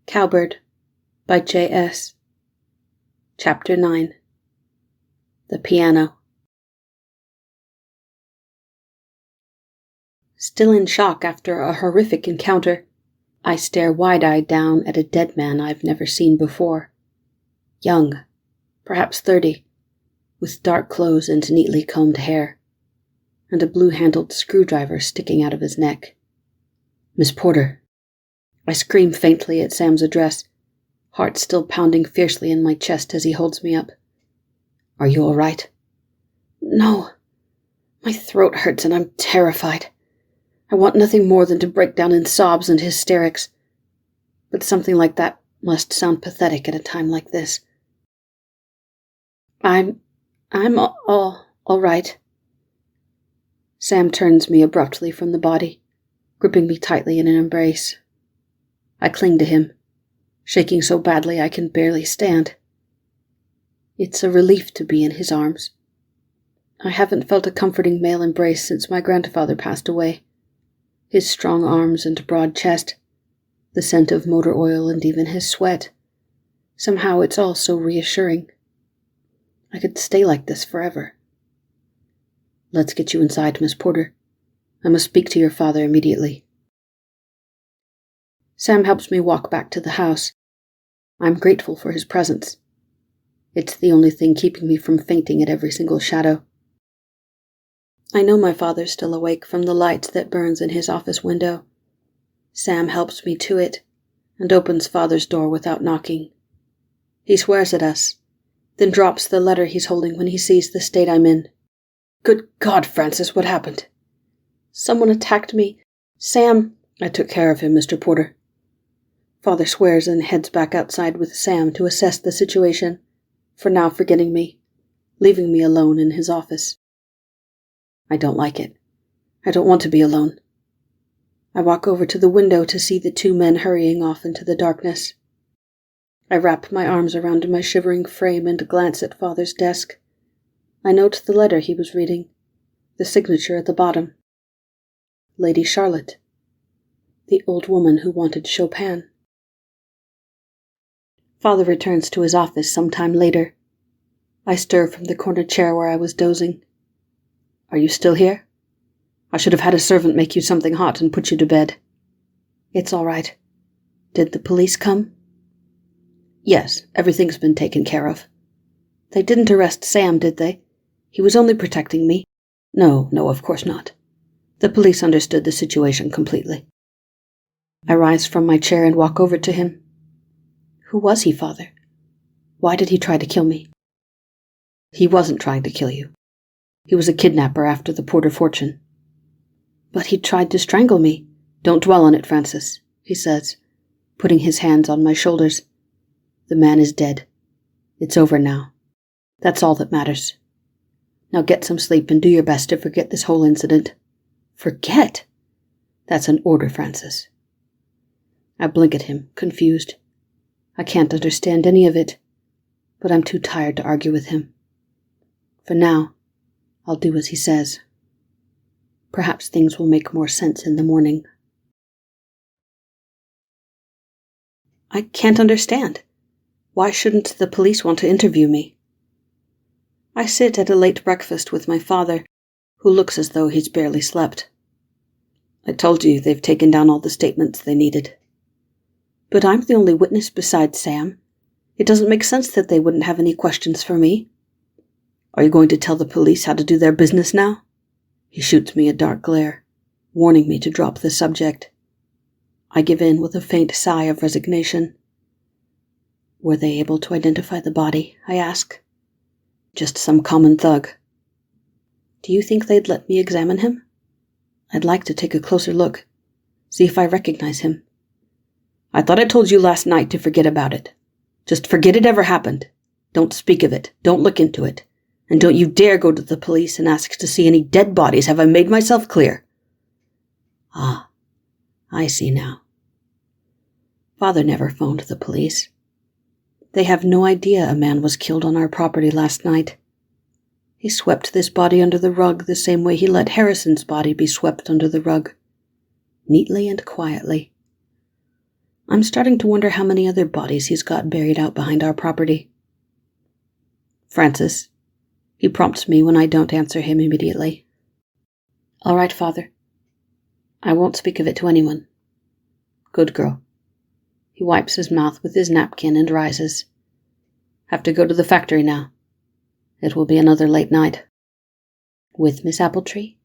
Cowbird by Jae Ess. Chapter 9. The Piano. Still in shock after a horrific encounter, I stare wide-eyed down at a dead man I've never seen before. Young, perhaps 30, with dark clothes and neatly combed hair, and a blue-handled screwdriver sticking out of his neck. "Miss Porter." I scream faintly at Sam's address, heart still pounding fiercely in my chest as he holds me up. "Are you all right?" "No. My throat hurts and I'm terrified. I want nothing more than to break down in sobs and hysterics. But something like that must sound pathetic at a time like this. I'm all right." Sam turns me abruptly from the body, gripping me tightly in an embrace. I cling to him, shaking so badly I can barely stand. It's a relief to be in his arms. I haven't felt a comforting male embrace since my grandfather passed away. His strong arms and broad chest, the scent of motor oil and even his sweat. Somehow it's all so reassuring. I could stay like this forever. "Let's get you inside, Miss Porter. I must speak to your father immediately." Sam helps me walk back to the house. I'm grateful for his presence. It's the only thing keeping me from fainting at every single shadow. I know my father's still awake from the light that burns in his office window. Sam helps me to it and opens father's door without knocking. He swears at us, then drops the letter he's holding when he sees the state I'm in. "Good God, Francis, what happened?" "Someone attacked me. Sam—" "I took care of him, Mr. Porter." Father swears and heads back outside with Sam to assess the situation, for now forgetting me, leaving me alone in his office. I don't like it. I don't want to be alone. I walk over to the window to see the two men hurrying off into the darkness. I wrap my arms around my shivering frame and glance at Father's desk. I note the letter he was reading, the signature at the bottom. Lady Charlotte, the old woman who wanted Chopin. Father returns to his office some time later. I stir from the corner chair where I was dozing. "Are you still here? I should have had a servant make you something hot and put you to bed." "It's all right. Did the police come?" "Yes, everything's been taken care of." "They didn't arrest Sam, did they? He was only protecting me." No, of course not. The police understood the situation completely." I rise from my chair and walk over to him. "Who was he, Father? Why did he try to kill me?" "He wasn't trying to kill you. He was a kidnapper after the Porter fortune." "But he tried to strangle me." "Don't dwell on it, Francis," he says, putting his hands on my shoulders. "The man is dead. It's over now. That's all that matters. Now get some sleep and do your best to forget this whole incident." "Forget?" "That's an order, Francis." I blink at him, confused. I can't understand any of it, but I'm too tired to argue with him. For now, I'll do as he says. Perhaps things will make more sense in the morning. I can't understand. Why shouldn't the police want to interview me? I sit at a late breakfast with my father, who looks as though he's barely slept. "I told you they've taken down all the statements they needed." "But I'm the only witness besides Sam. It doesn't make sense that they wouldn't have any questions for me." "Are you going to tell the police how to do their business now?" He shoots me a dark glare, warning me to drop the subject. I give in with a faint sigh of resignation. "Were they able to identify the body?" I ask. "Just some common thug." "Do you think they'd let me examine him? I'd like to take a closer look, see if I recognize him." "I thought I told you last night to forget about it. Just forget it ever happened. Don't speak of it. Don't look into it. And don't you dare go to the police and ask to see any dead bodies. Have I made myself clear?" "Ah, I see now." Father never phoned the police. They have no idea a man was killed on our property last night. He swept this body under the rug the same way he let Harrison's body be swept under the rug. Neatly and quietly. I'm starting to wonder how many other bodies he's got buried out behind our property. Francis, he prompts me when I don't answer him immediately. All right, Father. I won't speak of it to anyone. Good girl. He wipes his mouth with his napkin and rises. Have to go to the factory now. It will be another late night. With Miss Appletree?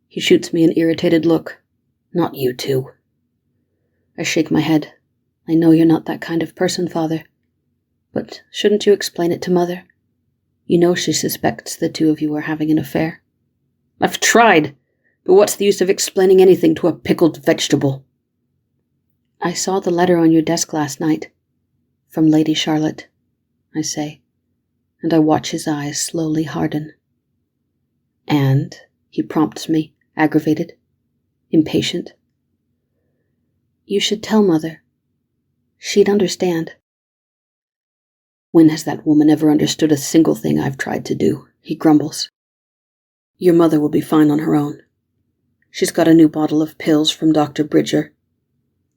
He shoots me an irritated look. Not you two. I shake my head. I know you're not that kind of person, Father. But shouldn't you explain it to Mother? You know she suspects the two of you are having an affair. I've tried, but what's the use of explaining anything to a pickled vegetable? I saw the letter on your desk last night. From Lady Charlotte, I say, and I watch his eyes slowly harden. And, he prompts me, aggravated, impatient. You should tell Mother. She'd understand. When has that woman ever understood a single thing I've tried to do? He grumbles. Your mother will be fine on her own. She's got a new bottle of pills from Dr. Bridger.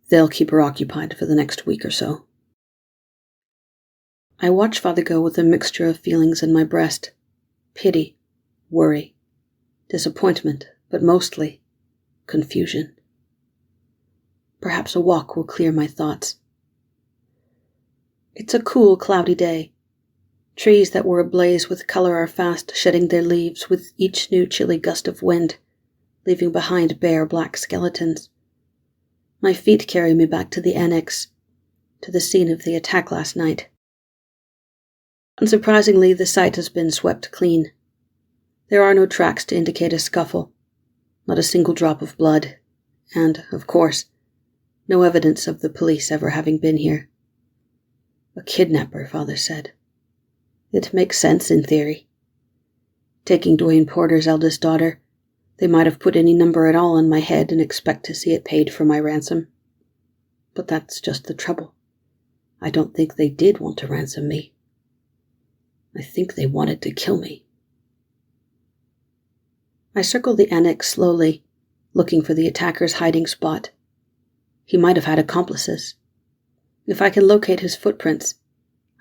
They'll keep her occupied for the next week or so. I watch Father go with a mixture of feelings in my breast. Pity, worry, disappointment, but mostly confusion. Perhaps a walk will clear my thoughts. It's a cool, cloudy day. Trees that were ablaze with color are fast shedding their leaves with each new chilly gust of wind, leaving behind bare black skeletons. My feet carry me back to the annex, to the scene of the attack last night. Unsurprisingly, the site has been swept clean. There are no tracks to indicate a scuffle, not a single drop of blood, and, of course, no evidence of the police ever having been here. A kidnapper, Father said. It makes sense in theory. Taking Dwayne Porter's eldest daughter, they might have put any number at all on my head and expect to see it paid for my ransom. But that's just the trouble. I don't think they did want to ransom me. I think they wanted to kill me. I circle the annex slowly, looking for the attacker's hiding spot. He might have had accomplices. If I can locate his footprints,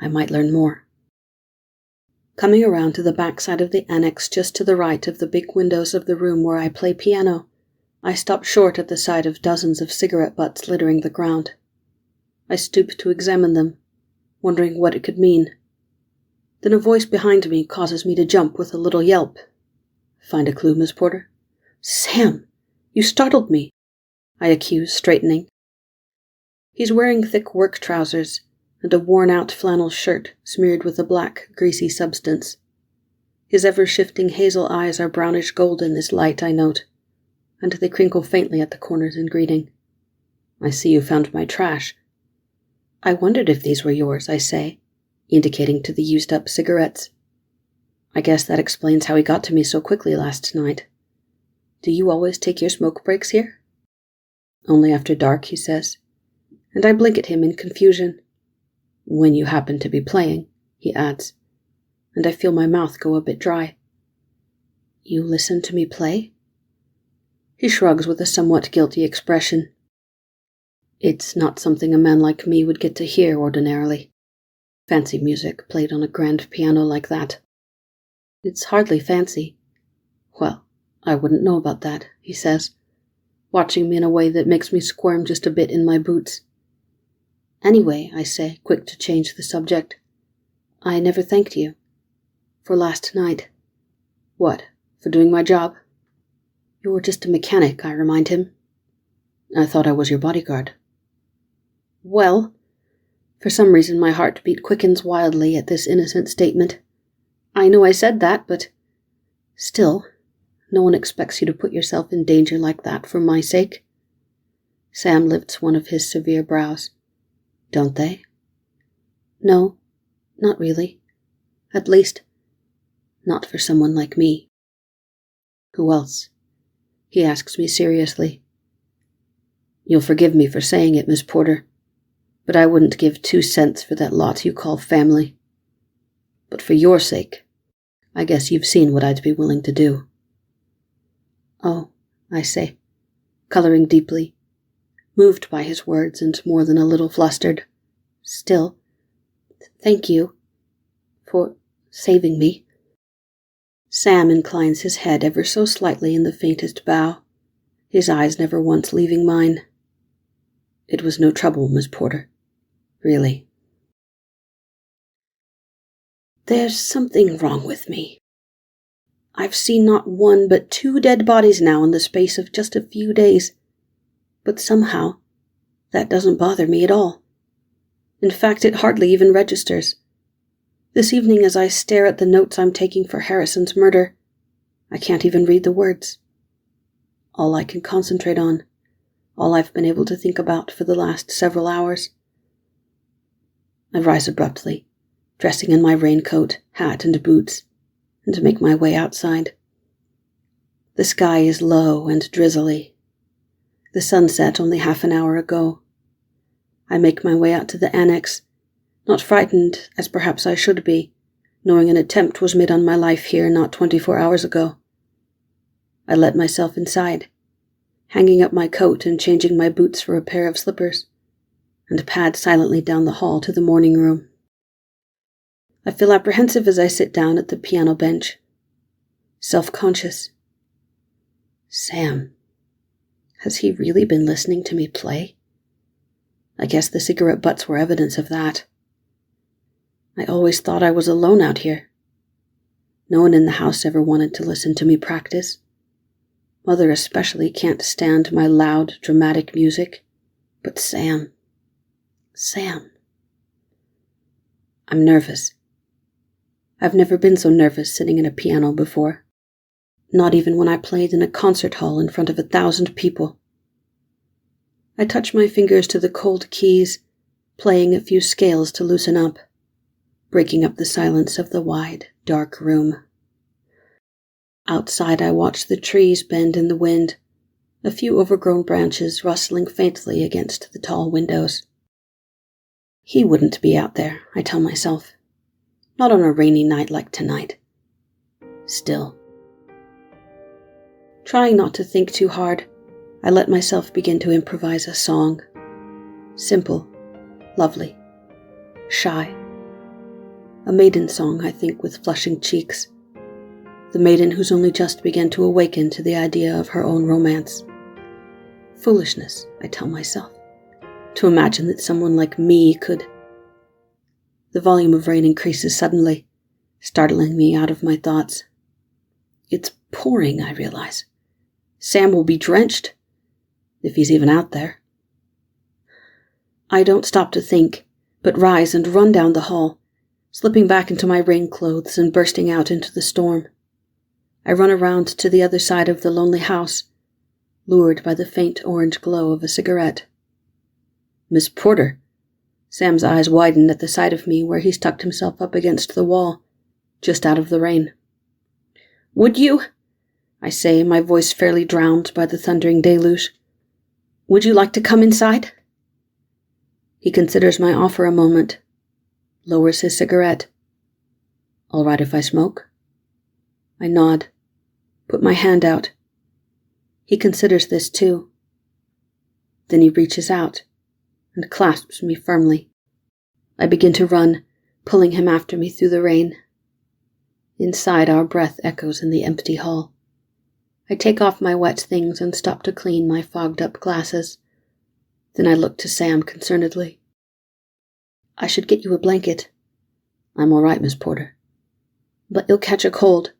I might learn more. Coming around to the backside of the annex just to the right of the big windows of the room where I play piano, I stop short at the sight of dozens of cigarette butts littering the ground. I stoop to examine them, wondering what it could mean. Then a voice behind me causes me to jump with a little yelp. Find a clue, Miss Porter? Sam! You startled me, I accuse, straightening. He's wearing thick work trousers and a worn-out flannel shirt smeared with a black, greasy substance. His ever-shifting hazel eyes are brownish gold in this light, I note, and they crinkle faintly at the corners in greeting. I see you found my trash. I wondered if these were yours, I say, indicating to the used-up cigarettes. I guess that explains how he got to me so quickly last night. Do you always take your smoke breaks here? Only after dark, he says, and I blink at him in confusion. When you happen to be playing, he adds, and I feel my mouth go a bit dry. You listen to me play? He shrugs with a somewhat guilty expression. It's not something a man like me would get to hear ordinarily. Fancy music played on a grand piano like that. It's hardly fancy. Well, I wouldn't know about that, he says, watching me in a way that makes me squirm just a bit in my boots. Anyway, I say, quick to change the subject, I never thanked you. For last night. What, for doing my job? You were just a mechanic, I remind him. I thought I was your bodyguard. Well, for some reason my heartbeat quickens wildly at this innocent statement. I know I said that, but still, no one expects you to put yourself in danger like that for my sake. Sam lifts one of his severe brows. Don't they? No, not really. At least, not for someone like me. Who else? He asks me seriously. You'll forgive me for saying it, Miss Porter, but I wouldn't give 2 cents for that lot you call family. But for your sake, I guess you've seen what I'd be willing to do. Oh, I say, coloring deeply, moved by his words and more than a little flustered. Still, thank you for saving me. Sam inclines his head ever so slightly in the faintest bow, his eyes never once leaving mine. It was no trouble, Miss Porter. Really. There's something wrong with me. I've seen not one but 2 dead bodies now in the space of just a few days, but somehow that doesn't bother me at all. In fact, it hardly even registers. This evening, as I stare at the notes I'm taking for Harrison's murder, I can't even read the words. All I can concentrate on, all I've been able to think about for the last several hours. I rise abruptly, dressing in my raincoat, hat, and boots, and make my way outside. The sky is low and drizzly. The sun set only half an hour ago. I make my way out to the annex, not frightened as perhaps I should be, knowing an attempt was made on my life here not 24 hours ago. I let myself inside, hanging up my coat and changing my boots for a pair of slippers, and pad silently down the hall to the morning room. I feel apprehensive as I sit down at the piano bench, self-conscious. Sam, has he really been listening to me play? I guess the cigarette butts were evidence of that. I always thought I was alone out here. No one in the house ever wanted to listen to me practice. Mother especially can't stand my loud, dramatic music. But Sam. I'm nervous. I've never been so nervous sitting at a piano before. Not even when I played in a concert hall in front of 1,000 people. I touch my fingers to the cold keys, playing a few scales to loosen up, breaking up the silence of the wide, dark room. Outside I watch the trees bend in the wind, a few overgrown branches rustling faintly against the tall windows. He wouldn't be out there, I tell myself. Not on a rainy night like tonight. Still. Trying not to think too hard, I let myself begin to improvise a song. Simple, lovely, shy. A maiden song, I think, with flushing cheeks. The maiden who's only just begun to awaken to the idea of her own romance. Foolishness, I tell myself, to imagine that someone like me could. The volume of rain increases suddenly, startling me out of my thoughts. It's pouring, I realize. Sam will be drenched, if he's even out there. I don't stop to think, but rise and run down the hall, slipping back into my rain clothes and bursting out into the storm. I run around to the other side of the lonely house, lured by the faint orange glow of a cigarette. Miss Porter! Sam's eyes widened at the sight of me where he's tucked himself up against the wall, just out of the rain. Would you? I say, my voice fairly drowned by the thundering deluge. Would you like to come inside? He considers my offer a moment, lowers his cigarette. All right if I smoke? I nod, put my hand out. He considers this too. Then he reaches out and clasps me firmly. I begin to run, pulling him after me through the rain. Inside, our breath echoes in the empty hall. I take off my wet things and stop to clean my fogged-up glasses. Then I look to Sam concernedly. I should get you a blanket. I'm all right, Miss Porter. But you'll catch a cold.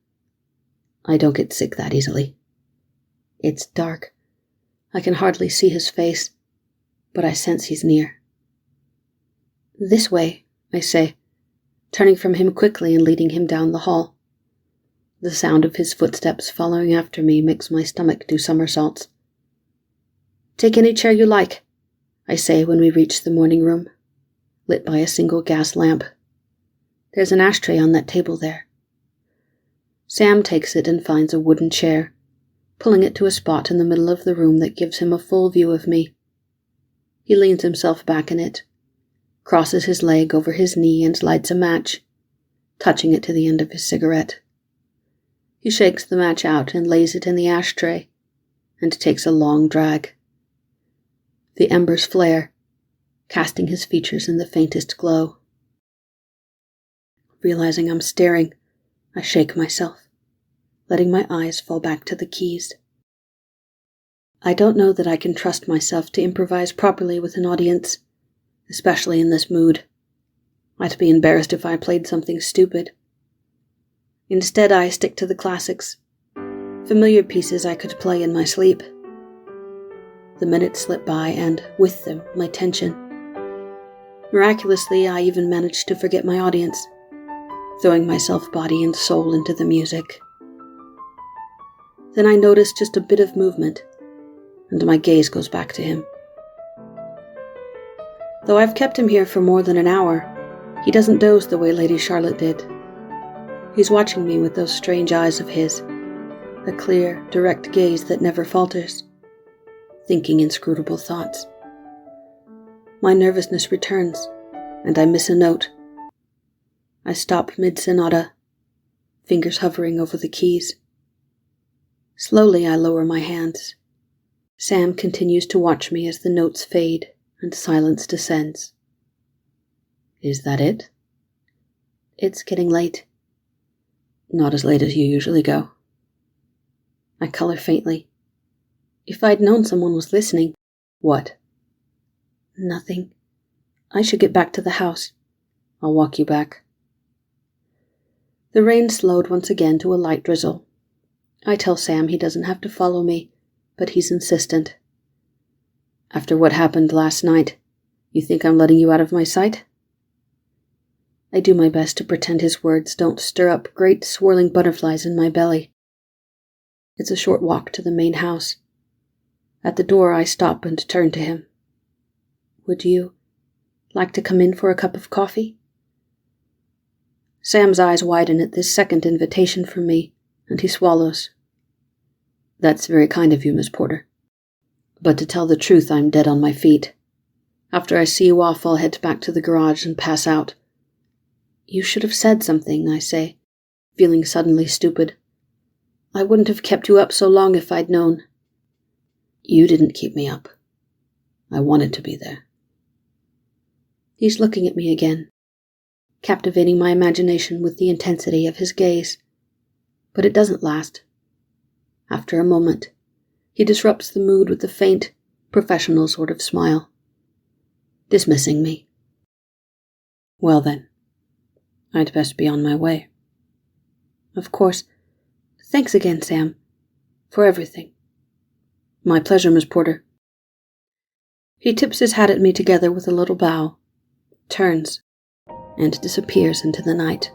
I don't get sick that easily. It's dark. I can hardly see his face, but I sense he's near. This way, I say, turning from him quickly and leading him down the hall. The sound of his footsteps following after me makes my stomach do somersaults. Take any chair you like, I say when we reach the morning room, lit by a single gas lamp. There's an ashtray on that table there. Sam takes it and finds a wooden chair, pulling it to a spot in the middle of the room that gives him a full view of me. He leans himself back in it, crosses his leg over his knee and lights a match, touching it to the end of his cigarette. He shakes the match out and lays it in the ashtray, and takes a long drag. The embers flare, casting his features in the faintest glow. Realizing I'm staring, I shake myself, letting my eyes fall back to the keys. I don't know that I can trust myself to improvise properly with an audience, especially in this mood. I'd be embarrassed if I played something stupid. Instead, I stick to the classics, familiar pieces I could play in my sleep. The minutes slip by, and with them, my tension. Miraculously, I even managed to forget my audience, throwing myself body and soul into the music. Then I notice just a bit of movement, and my gaze goes back to him. Though I've kept him here for more than an hour, he doesn't doze the way Lady Charlotte did. He's watching me with those strange eyes of his, a clear, direct gaze that never falters, thinking inscrutable thoughts. My nervousness returns, and I miss a note. I stop mid-sonata, fingers hovering over the keys. Slowly I lower my hands. Sam continues to watch me as the notes fade and silence descends. Is that it? It's getting late. Not as late as you usually go. I color faintly. If I'd known someone was listening. What? Nothing. I should get back to the house. I'll walk you back. The rain slowed once again to a light drizzle. I tell Sam he doesn't have to follow me, but he's insistent. After what happened last night, you think I'm letting you out of my sight? I do my best to pretend his words don't stir up great swirling butterflies in my belly. It's a short walk to the main house. At the door I stop and turn to him. Would you like to come in for a cup of coffee? Sam's eyes widen at this second invitation from me, and he swallows. That's very kind of you, Miss Porter. But to tell the truth, I'm dead on my feet. After I see you off, I'll head back to the garage and pass out. You should have said something, I say, feeling suddenly stupid. I wouldn't have kept you up so long if I'd known. You didn't keep me up. I wanted to be there. He's looking at me again, captivating my imagination with the intensity of his gaze. But it doesn't last. After a moment, he disrupts the mood with a faint, professional sort of smile, dismissing me. Well then, I'd best be on my way. Of course. Thanks again, Sam, for everything. My pleasure, Miss Porter. He tips his hat at me together with a little bow, turns, and disappears into the night.